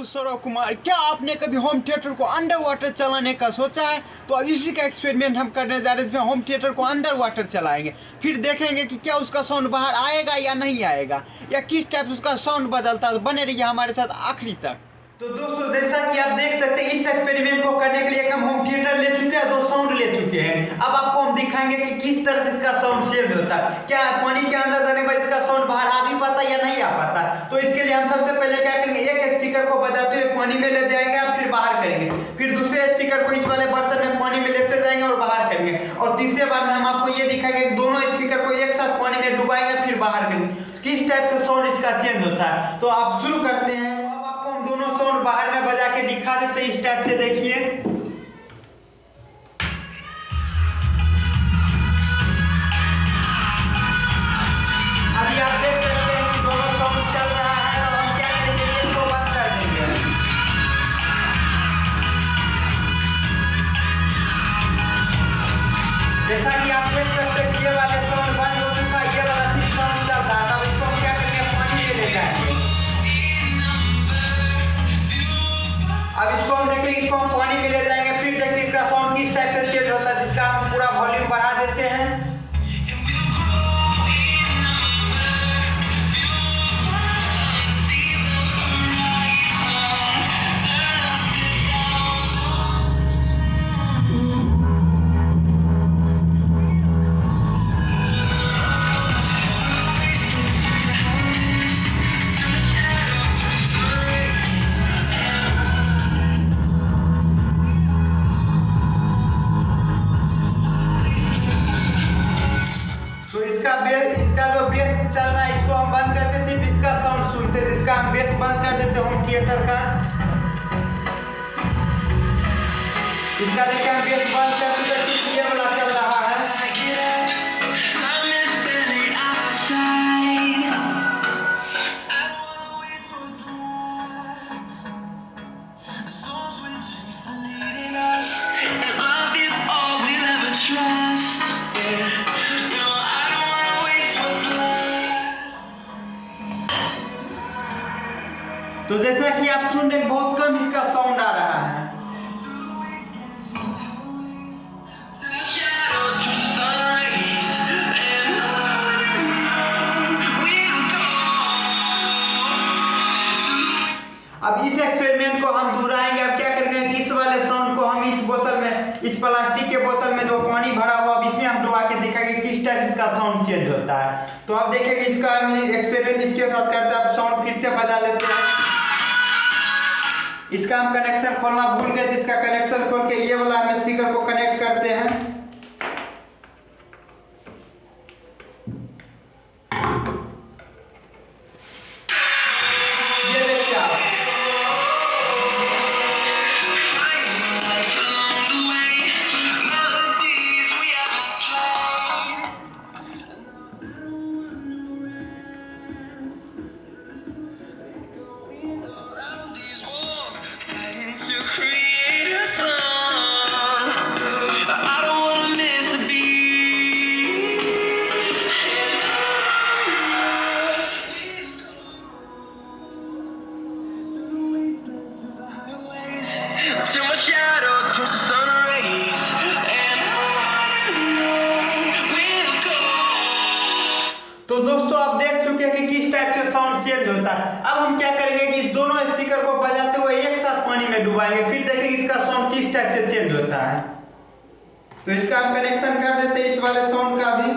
सौरभ कुमार। क्या आपने कभी होम थिएटर को अंडर वाटर चलाने का सोचा है? तो इसी का एक्सपेरिमेंट हम करने जा रहे हैं, जिसमें होम थिएटर को अंडर वाटर चलाएंगे, फिर देखेंगे कि क्या उसका साउंड बाहर आएगा या नहीं आएगा, या किस टाइप से उसका साउंड बदलता है। बने रहिए हमारे साथ आखिरी तक। तो दोस्तों, जैसा कि आप देख सकते हैं, इस एक्सपेरिमेंट को करने के लिए हम होम थिएटर ले चुके हैं, 2 साउंड ले चुके हैं। अब आपको हम दिखाएंगे कि किस तरह से इसका साउंड चेंज होता है। क्या पानी के अंदर जाने के बाद इसका साउंड बाहर आ भी पाता या नहीं आ पाता। तो इसके लिए हम सबसे पहले क्या करेंगे, एक स्पीकर को बजाते हुए पानी में ले जाएंगे, फिर बाहर करेंगे। फिर दूसरे स्पीकर को इस वाले बर्तन में पानी में लेते जाएंगे और बाहर करेंगे। और तीसरे बार में हम आपको ये दिखाएंगे कि दोनों स्पीकर को एक साथ पानी में डुबाएंगे, फिर बाहर करेंगे। किस टाइप से साउंड इसका चेंज होता है। तो आप शुरू करते हैं। दोनों साउंड बाहर में बजा के दिखा देते हैं, इस टाइप से देखिए। अभी आप देख सकते हैं कि दोनों साउंड चल रहा है। तो हम क्या करेंगे, इसको बंद कर देंगे। जैसा कि आप देख सकते हैं कि ये वाले साउंड बंद हो चुका है, ये वाला सिर्फ साउंड चल रहा था। अब इसको हम क्या करेंगे, पानी में ले जाएंगे। अब इसको हम देखिए, इसको हम पानी में ले जाएंगे, फिर देखिए इसका साउंड किस टाइप से चेंज होता है। जिसका हम पूरा वॉल्यूम बढ़ा देते हैं। इसका जो बेस चल रहा है, इसको हम बंद करते, सिर्फ इसका साउंड सुनते हैं। इसका हम बेस बंद कर देते होम थिएटर का। इसका देखिए हम बेस बंद कर देते, सिर्फ ये वाला चल रहा है। तो जैसा कि आप सुन रहे हैं, बहुत कम इसका साउंड आ रहा है। अब इस एक्सपेरिमेंट को हम दोहराएंगे। अब क्या करेंगे, इस वाले साउंड को हम इस बोतल में, इस प्लास्टिक के बोतल में जो पानी भरा हुआ, अब इसमें हम डुबा के दिखाएंगे किस टाइप इसका साउंड चेंज होता है। तो अब देखेंगे, इसका एक्सपेरिमेंट इसके साथ करते हैं। अब साउंड फिर से बजा लेते हैं। इसका हम कनेक्शन खोलना भूल गए, तो इसका कनेक्शन खोल के ये वाला हम स्पीकर को कनेक्ट करते हैं। ये देखिए आप, तो दोस्तों, आप देख चुके हैं कि किस टाइप से साउंड चेंज होता है। अब हम क्या करेंगे कि दोनों स्पीकर को बजाते हुए एक साथ पानी में डुबाएंगे, फिर देखेंगे इसका साउंड किस टाइप से चेंज होता है। तो इसका हम कनेक्शन कर देते हैं, इस वाले साउंड का भी।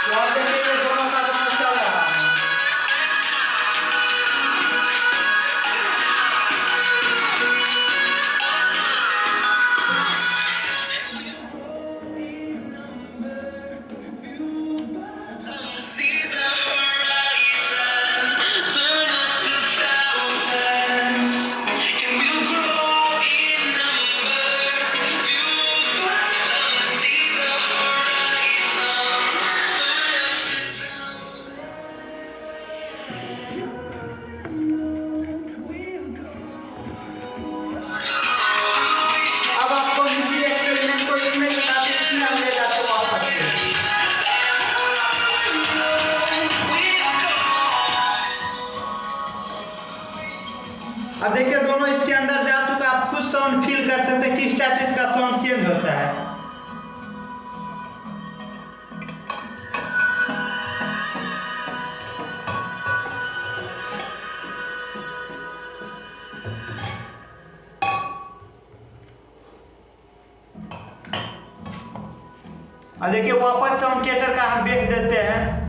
तो आप देखिए, दोनों का दोनों चल रहा है। अब देखिए दोनों इसके अंदर जा चुका, आप खुद साउंड फील कर सकते हैं किस टाइप इसका साउंड चेंज होता है। अब देखिए वापस से हम थिएटर का हम देख देते हैं।